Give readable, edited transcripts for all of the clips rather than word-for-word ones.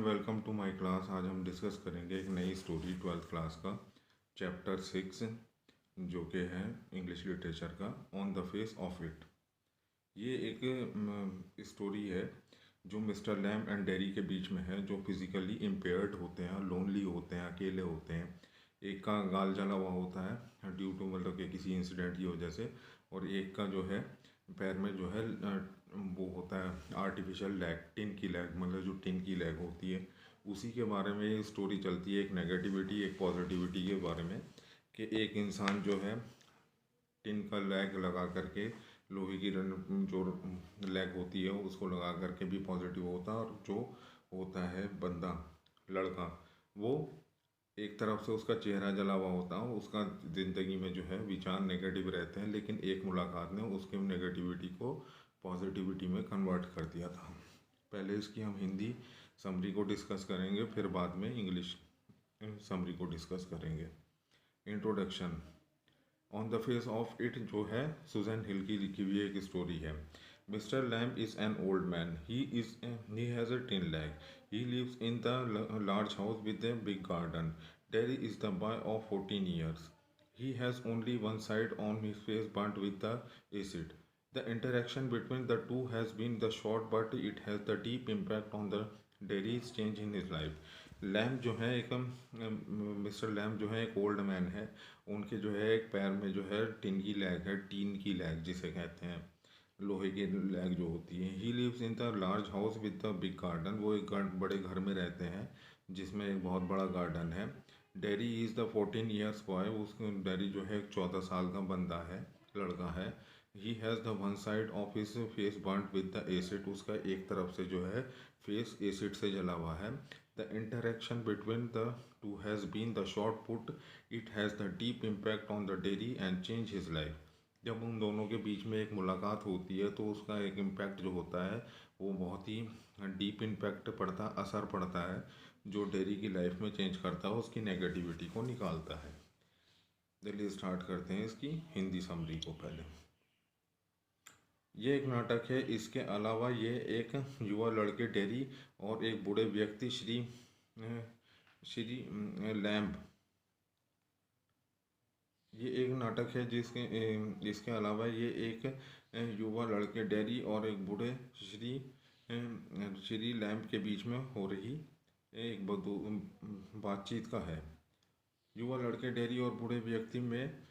Welcome to my class. आज हम discuss करेंगे एक नई स्टोरी 12th क्लास का चैप्टर 6 जो कि है इंग्लिश लिटरेचर का on the face of it. ये एक स्टोरी है जो मिस्टर लैम एंड डेरी के बीच में है, जो फिज़िकली इम्पेयर्ड होते हैं, लोनली होते हैं, अकेले होते हैं। एक का गाल जला हुआ होता है ड्यू टू मतलब कि किसी इंसिडेंट की वजह से, और एक का जो है पैर में जो है वो होता है आर्टिफिशियल लेग, टिन की लेग, मतलब जो टिन की लेग होती है। उसी के बारे में ये स्टोरी चलती है, एक नेगेटिविटी एक पॉजिटिविटी के बारे में, कि एक इंसान जो है टिन का लेग लगा करके, लोहे की जो लेग होती है उसको लगा करके भी पॉजिटिव होता है, और जो होता है बंदा लड़का वो एक तरफ से उसका चेहरा जला हुआ होता है, उसका ज़िंदगी में जो है विचार नेगेटिव रहते हैं, लेकिन एक मुलाकात ने उसके नेगेटिविटी को पॉजिटिविटी में कन्वर्ट कर दिया था। पहले इसकी हम हिंदी समरी को डिस्कस करेंगे, फिर बाद में इंग्लिश समरी को डिस्कस करेंगे। Introduction. On the face of it जो है सुजैन हिल की लिखी हुई एक स्टोरी है। Mister lamb is an old man. He has a tin leg. He lives in the large house with a big garden. Terry is the boy of 14 years. He has only one side on his face burnt with the acid. The interaction between the two has been the short, but it has the deep impact on the Terry's change in his life. Lamp जो है एक mister lamp जो है एक old man है। उनके जो है एक पैर में जो है टिन की लैग है, टीन की लैग जिसे कहते हैं, लोहे की लैग जो होती है। He lives in the large house with the big garden. वो एक बड़े घर में रहते हैं जिसमें एक बहुत बड़ा गार्डन है। Dairy is the 14 years boy. उसको डेरी जो है एक 14 साल का बंदा है, लड़का है। He has the one side of his face burned with the acid. उसका एक तरफ से जो है फेस एसिड से जला हुआ है। The interaction between the two has been the short put, it has the deep impact on the Derry and change his life. जब उन दोनों के बीच में एक मुलाकात होती है तो उसका एक इम्पैक्ट जो होता है वो बहुत ही डीप इम्पैक्ट पड़ता, असर पड़ता है, जो डेरी की लाइफ में चेंज करता है, उसकी नेगेटिविटी को निकालता है। चलिए स्टार्ट करते हैं इसकी हिंदी समरी को। पहले ये एक नाटक है। इसके अलावा ये एक युवा लड़के डेरी और एक बूढ़े व्यक्ति श्री लैम्ब, ये एक नाटक है इसके अलावा ये एक युवा लड़के डेरी और एक बूढ़े श्री लैम्ब के बीच में हो रही एक बातचीत का है। युवा लड़के डेरी और बूढ़े व्यक्ति में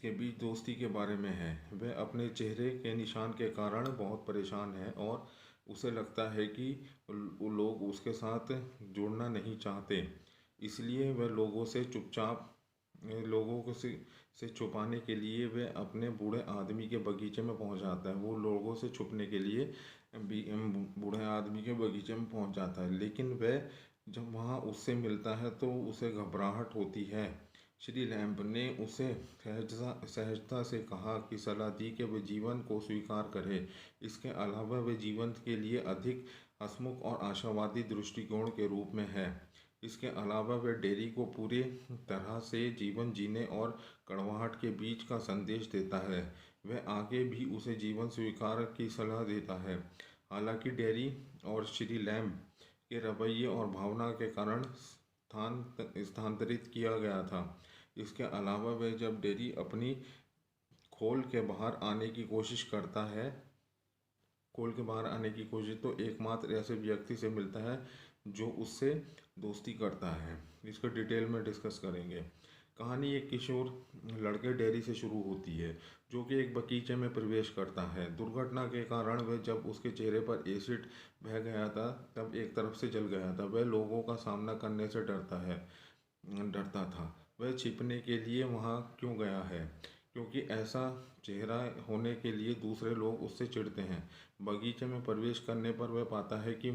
के बीच दोस्ती के बारे में है। वह अपने चेहरे के निशान के कारण बहुत परेशान है और उसे लगता है कि लोग उसके साथ जुड़ना नहीं चाहते, इसलिए वह लोगों को से छुपाने के लिए वह अपने बूढ़े आदमी के बगीचे में पहुंच जाता है। वो लोगों से छुपने के लिए बूढ़े आदमी के बगीचे में पहुंच जाता है, लेकिन वह जब वहां उससे मिलता है तो उसे घबराहट होती है। श्री लैम्ब ने उसे सहजता से कहा कि सलाह दी कि वह जीवन को स्वीकार करे। इसके अलावा वह जीवन के लिए अधिक हंसमुख और आशावादी दृष्टिकोण के रूप में है। इसके अलावा वह डेरी को पूरी तरह से जीवन जीने और कड़वाहट के बीच का संदेश देता है। वह आगे भी उसे जीवन स्वीकार की सलाह देता है। हालांकि डेरी और श्री लैम्ब के रवैये और भावना के कारण स्थानांतरित किया गया था। इसके अलावा वह जब डेरी अपनी खोल के बाहर आने की कोशिश तो एकमात्र ऐसे व्यक्ति से मिलता है जो उससे दोस्ती करता है। इसको डिटेल में डिस्कस करेंगे। कहानी एक किशोर लड़के डेरी से शुरू होती है जो कि एक बगीचे में प्रवेश करता है। दुर्घटना के कारण वह जब उसके चेहरे पर एसिड बह गया था तब एक तरफ से जल गया था। वह लोगों का सामना करने से डरता था। वह छिपने के लिए वहाँ क्यों गया है, क्योंकि ऐसा चेहरा होने के लिए दूसरे लोग उससे चिढ़ते हैं। बगीचे में प्रवेश करने पर वह पाता है कि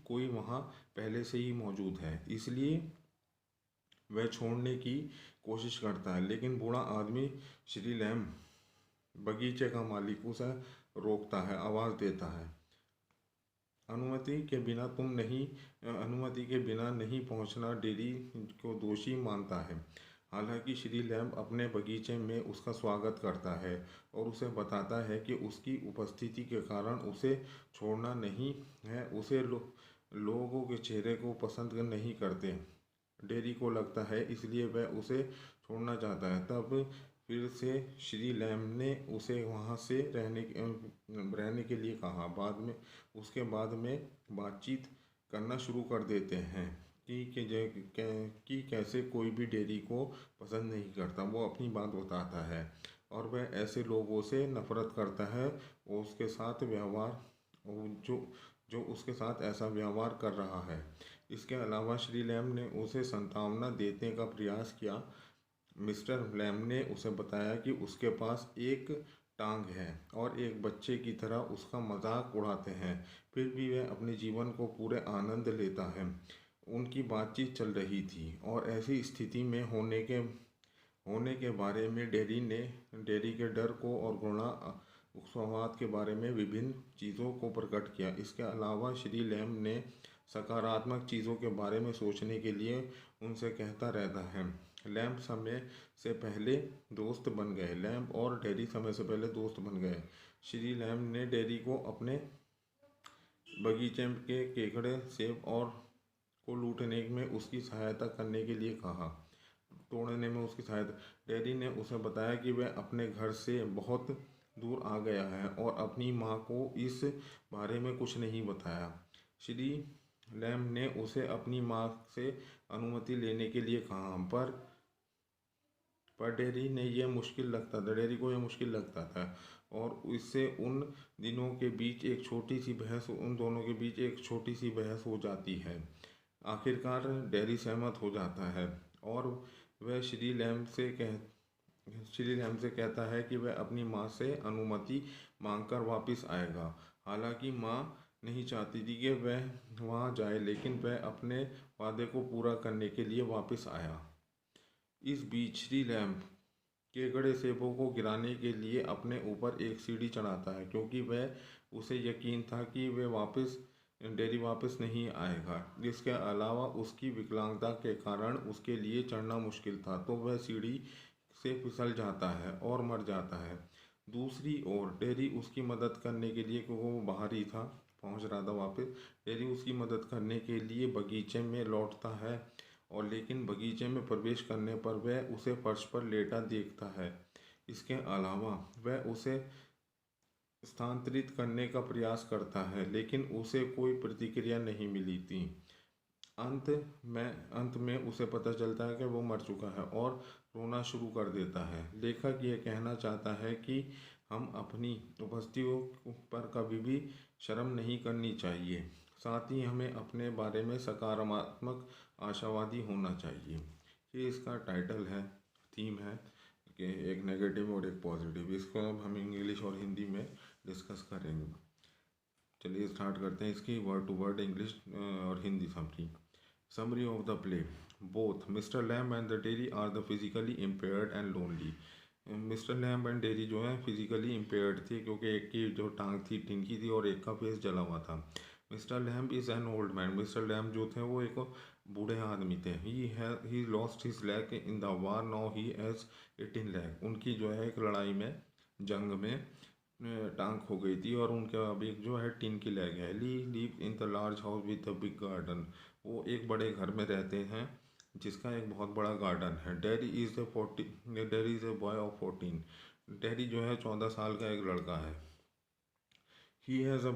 कोई वहाँ पहले से ही मौजूद है, इसलिए वह छोड़ने की कोशिश करता है, लेकिन बूढ़ा आदमी श्री लैम्ब, बगीचे का मालिक, उसे रोकता है, आवाज़ देता है, अनुमति के बिना नहीं पहुंचना। डेरी को दोषी मानता है। हालांकि श्री लैम्ब अपने बगीचे में उसका स्वागत करता है और उसे बताता है कि उसकी उपस्थिति के कारण उसे छोड़ना नहीं है। उसे लोगों के चेहरे को पसंद नहीं करते, डेरी को लगता है, इसलिए वह उसे छोड़ना चाहता है। तब फिर से श्री लैम्ब ने उसे वहाँ से रहने के लिए कहा। बाद में बातचीत करना शुरू कर देते हैं कि कैसे कोई भी डेरी को पसंद नहीं करता। वो अपनी बात बताता है और वह ऐसे लोगों से नफरत करता है वो उसके साथ व्यवहार जो जो उसके साथ ऐसा व्यवहार कर रहा है। इसके अलावा श्री लैम्ब ने उसे सांत्वना देने का प्रयास किया। मिस्टर लैम्ब ने उसे बताया कि उसके पास एक टांग है और एक बच्चे की तरह उसका मजाक उड़ाते हैं, फिर भी वह अपने जीवन को पूरे आनंद लेता है। उनकी बातचीत चल रही थी और ऐसी स्थिति में होने के बारे में डेरी के डर को और उकसाहट के बारे में विभिन्न चीज़ों को प्रकट किया। इसके अलावा श्री लैम्ब ने सकारात्मक चीज़ों के बारे में सोचने के लिए उनसे कहता रहता है। लैम्ब और डेरी समय से पहले दोस्त बन गए। श्री लैम्ब ने डेरी को अपने बगीचे के केकड़े, सेब और को लूटने में उसकी सहायता करने के लिए कहा। तोड़ने में उसकी सहायता डेरी ने उसे बताया कि वह अपने घर से बहुत दूर आ गया है और अपनी माँ को इस बारे में कुछ नहीं बताया। श्री लैम्ब ने उसे अपनी माँ से अनुमति लेने के लिए कहा, पर डेरी को यह मुश्किल लगता था और इससे उन दोनों के बीच एक छोटी सी बहस हो जाती है। आखिरकार डेरी सहमत हो जाता है और वह श्री लैम्ब से कहता है कि वह अपनी माँ से अनुमति मांगकर वापस आएगा। हालांकि माँ नहीं चाहती थी कि वह वहाँ जाए, लेकिन वह अपने वादे को पूरा करने के लिए वापस आया। इस बीच श्री लैम्ब केकड़े सेबों को गिराने के लिए अपने ऊपर एक सीढ़ी चढ़ाता है, क्योंकि उसे यकीन था कि डेरी वापस नहीं आएगा। इसके अलावा उसकी विकलांगता के कारण उसके लिए चढ़ना मुश्किल था, तो वह सीढ़ी से फिसल जाता है और मर जाता है। दूसरी ओर डेरी उसकी मदद करने के लिए, क्योंकि वो बाहर ही था, पहुंच रहा था वापस, डेरी उसकी मदद करने के लिए बगीचे में लौटता है और लेकिन बगीचे में प्रवेश करने पर वह उसे फर्श पर लेटा देखता है। इसके अलावा वह उसे स्थानांतरित करने का प्रयास करता है, लेकिन उसे कोई प्रतिक्रिया नहीं मिली थी। अंत में उसे पता चलता है कि वो मर चुका है और रोना शुरू कर देता है। लेखक ये कहना चाहता है कि हम अपनी उपस्थितियों पर कभी भी शर्म नहीं करनी चाहिए, साथ ही हमें अपने बारे में सकारात्मक आशावादी होना चाहिए। ये इसका टाइटल है, थीम है कि एक नेगेटिव और एक पॉजिटिव। इसको अब हम इंग्लिश और हिंदी में डिस्कस करेंगे। चलिए स्टार्ट करते हैं इसकी वर्ड टू वर्ड इंग्लिश और Hindi summary of the play. Both mister Lamb and the Derry are the physically impaired and lonely. Mister Lamb and Derry जो है फिजिकली इम्पेयर्ड थे, क्योंकि एक की जो टांग थी टिनकी थी और एक का फेस जला हुआ था। Mister lamb is an old man. Mister lamb जो थे वो एक बूढ़े आदमी थे। He lost his leg in the war, now he has 18 leg. उनकी जो है एक लड़ाई में, जंग में टांग खो गई थी और उनका अभी एक जो है टिन की लेग है। He live in the large house with a big garden. वो एक बड़े घर में रहते हैं जिसका एक बहुत बड़ा गार्डन है। Dairy is a boy of 14। Dairy जो है 14 साल का एक लड़का है। He has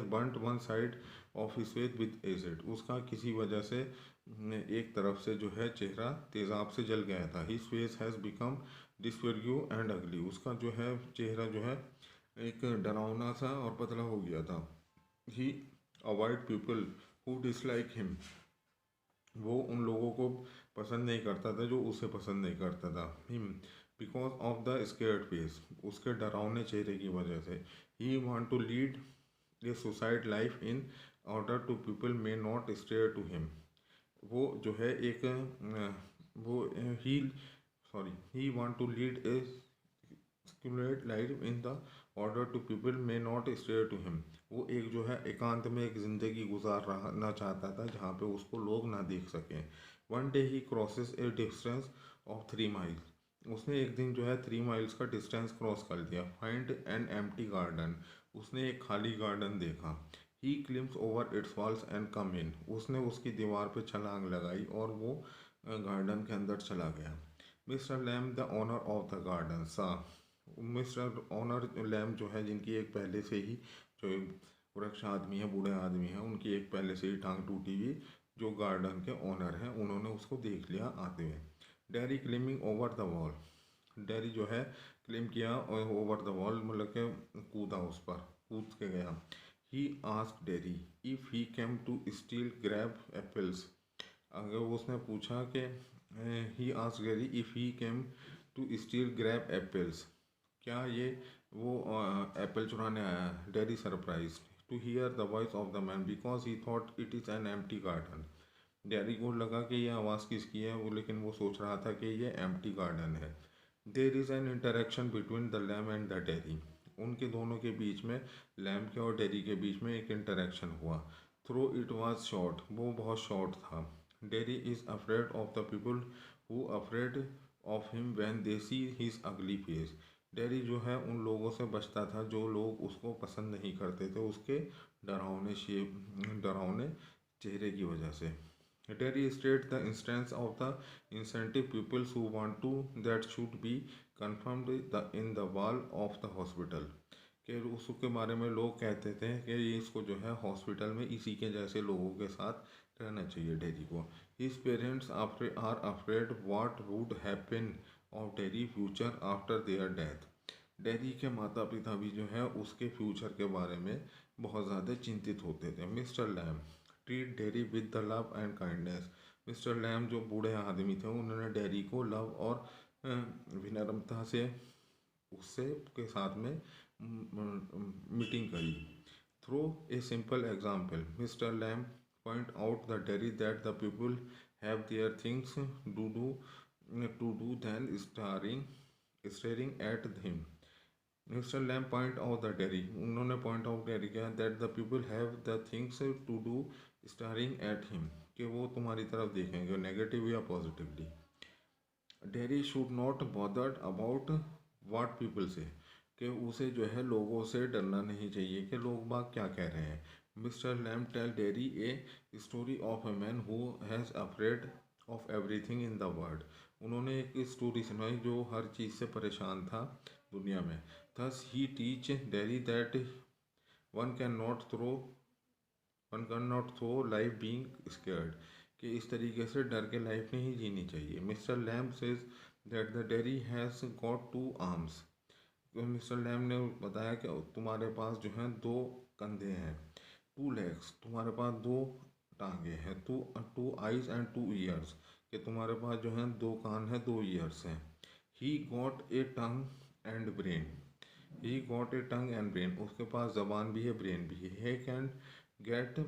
बर्nt one side of his face with acid. उसका किसी वजह से एक तरफ से जो है चेहरा तेज़ाब से जल गया था। His face has become disfigured and अगली। उसका जो है चेहरा जो है एक डरावना सा और पतला हो गया था। He avoid people who dislike him. वो उन लोगों को पसंद नहीं करता था जो उसे पसंद नहीं करता था। Him because of the scared face. उसके डरावने चेहरे की वजह से। He want to lead a suicide life in order to people may not stare to him. वो जो है एक वो he want to lead a life in the order to people may not stare to him. वो एक जो है एकांत में एक ज़िंदगी गुजारना चाहता था जहाँ पे उसको लोग ना देख सकें। One day he crosses A distance of 3 miles. उसने एक दिन जो है 3 माइल्स का डिस्टेंस क्रॉस कर दिया। Find an empty garden. उसने एक खाली गार्डन देखा। He climbs over its walls and come in. उसने उसकी दीवार पे छलांग लगाई और वो गार्डन के अंदर चला गया। Mister Lamb the owner of the garden सा। मिस्टर ओनर लैम जो है, जिनकी एक पहले से ही जो वृक्ष आदमी है, बूढ़े आदमी हैं, उनकी एक पहले से ही टांग टूटी हुई, जो गार्डन के ओनर हैं, उन्होंने उसको देख लिया आते हुए। Derry climbing over the wall. Derry जो है क्लेम किया और ओवर द वॉल मतलब के कूदा, उस पर कूद के गया। He ask Derry if he came to steal grab apples. अगर उसने पूछा कि he ask Derry if he came to steal grab apples, क्या ये वो एप्पल चुराने आया है। Derry surprise to hear the voice of the man because he thought it is an empty garden. Derry को लगा कि ये आवाज़ किसकी है, वो लेकिन वो सोच रहा था कि ये एम्प्टी गार्डन है। There is an interaction between the Lamb and the Derry. उनके दोनों के बीच में, लैम के और डेरी के बीच में एक इंटरेक्शन हुआ। थ्रो इट वॉज शॉर्ट, वो बहुत शॉर्ट था। Dairy is afraid of the people who afraid of him when they see his अगली फेस। डेरी जो है उन लोगों से बचता था जो लोग उसको पसंद नहीं करते थे, उसके डरावने चेहरे की वजह से। Terry states the instance of the incentive pupils who want to that should be confirmed in the wall of the hospital। कि उसके बारे में लोग कहते थे कि ये इसको जो है हॉस्पिटल में इसी के जैसे लोगों के साथ रहना चाहिए डेरी को। His parents are afraid what would happen of Derry future after their death. Derry के माता पिता भी जो है उसके फ्यूचर के बारे में बहुत ज़्यादा चिंतित होते थे। Mister Lamb treat Derry with the love and kindness. Mister Lamb जो बूढ़े आदमी थे, उन्होंने डेरी को लव और विनम्रता से उससे के साथ में मीटिंग करी। Through a simple example mister Lamb point out the Derry that the people have their things to do than staring at him. Mister Lamb point out the Derry, उन्होंने पॉइंट आउट डेरी किया that the people have the things to do staring at him, कि वो तुम्हारी तरफ देखेंगे negative या positively. Derry should not bothered about what people say, कि उसे जो है लोगों से डरना नहीं चाहिए कि लोग बाग क्या कह रहे हैं। Mister Lamb tell Derry a story of a man who has afraid of everything in the world. उन्होंने एक स्टोरी सुनाई जो हर चीज़ से परेशान था दुनिया में। Thus he teach Derry that one can not throw life being scared, कि इस तरीके से डर के लाइफ नहीं जीनी चाहिए। Mister Lamb says that the Derry has got 2 arms. Mister Lamb ने बताया कि तुम्हारे पास जो है 2 कंधे हैं। 2 लेग्स, तुम्हारे पास 2 टांगे हैं। टू आइज एंड 2 ईयर्स, कि तुम्हारे पास जो है 2 कान हैं, 2 ईयर्स हैं। He got a tongue and brain. He got a tongue and brain, उसके पास जबान भी है, ब्रेन भी है। ही can get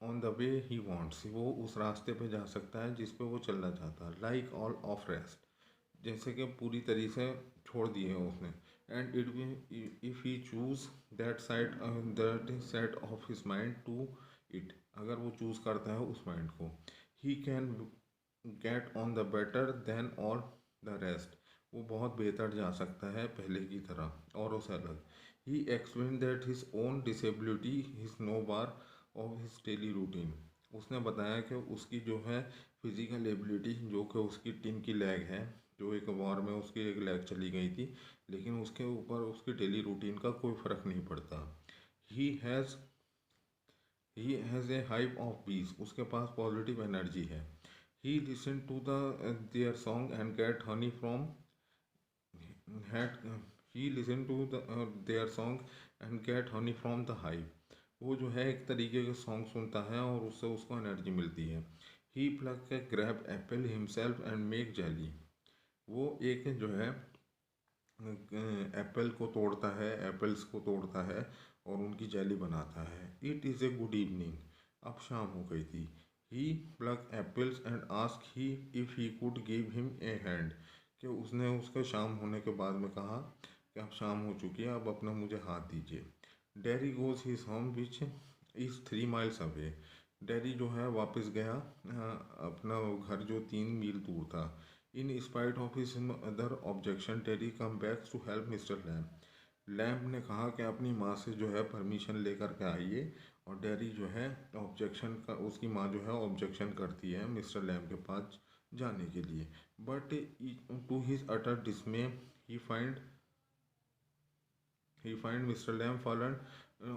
on the way he wants, वो उस रास्ते पे जा सकता है जिस पे वो चलना चाहता है। लाइक ऑल ऑफ रेस्ट, जैसे कि पूरी तरीके से छोड़ दिए हैं उसने। And if he choose that set of his mind to it, अगर वो चूज़ करता है उस माइंड को, he can get on the better than all the rest, वो बहुत बेहतर जा सकता है पहले की तरह औरों से अलग। He explain that his own disability his no bar of his daily routine, उसने बताया कि उसकी जो है फिजिकल एबिलिटी, जो कि उसकी टिन की लेग है, जो एक वॉर में उसकी एक लेग चली गई थी, लेकिन उसके ऊपर उसकी डेली रूटीन का कोई फ़र्क नहीं पड़ता। He has he has a hype of peace, उसके पास पॉजिटिव एनर्जी है। He listen to their song and get honey from had he listen to their song and get honey from the hive, वो जो है एक तरीके के song सुनता है और उससे उसको एनर्जी मिलती है। He pluck a grab apple himself and make jelly, वो एक जो है एप्पल को तोड़ता है, एप्पल्स को तोड़ता है और उनकी जेली बनाता है। It is a good evening, अब शाम हो गई थी। He pluck apples and ask he if he could give him a hand, कि उसने उसके शाम होने के बाद में कहा कि अब शाम हो चुकी है, अब अपना मुझे हाथ दीजिए। Dairy goes his home which is 3 miles away. Dairy जो है वापस गया अपना घर जो 3 मील दूर था। In spite of his other objection Derry come back to help mister Lamb. Lamb ने कहा कि अपनी माँ से जो है परमिशन लेकर के आइए, और डैरी जो है ऑब्जेक्शन का, उसकी माँ जो है ऑब्जेक्शन करती है मिस्टर लैम्प के पास जाने के लिए। But to his utter dismay he find mister Lamb fallen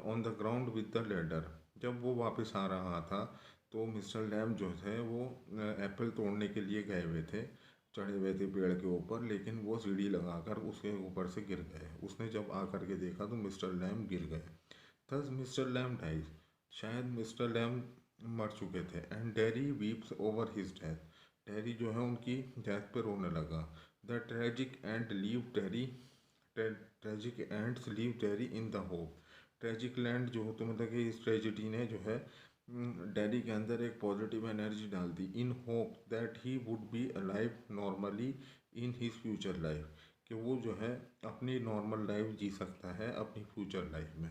on the ground with the ladder. जब वो वापस आ रहा था तो मिस्टर लैम्प जो थे वो एप्पल तोड़ने के लिए गए हुए थे, चढ़े हुए थे पेड़ के ऊपर, लेकिन वो सीढ़ी लगाकर उसके ऊपर से गिर गए। उसने जब आकर के देखा तो मिस्टर लैम्प गिर गए। थस मिस्टर लैम्प डाइज, शायद मिस्टर लैम्प मर चुके थे। And dairy weeps over his death, dairy जो है उनकी डेथ पर रोने लगा। The tragic and leave dairy tragic ends leave dairy in the hope. Tragic land जो होते मतलब कि इस ट्रेजिडी ने जो है डैरी के अंदर एक पॉजिटिव एनर्जी डाल दी, in hope that he would be alive normally in his future life, कि वो जो है अपनी नॉर्मल लाइफ जी सकता है अपनी फ्यूचर लाइफ में।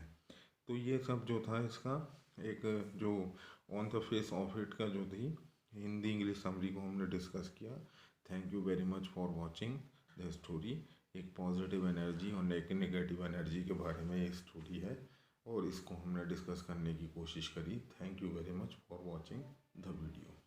तो ये सब जो था इसका एक जो on the face of it का जो थी हिंदी इंग्लिश समरी को हमने डिस्कस किया। Thank you very much for watching the story. एक पॉजिटिव एनर्जी और नेगेटिव एनर्जी के बारे में ये स्टोरी है, और इसको हमने डिस्कस करने की कोशिश करी। Thank you very much for watching the video.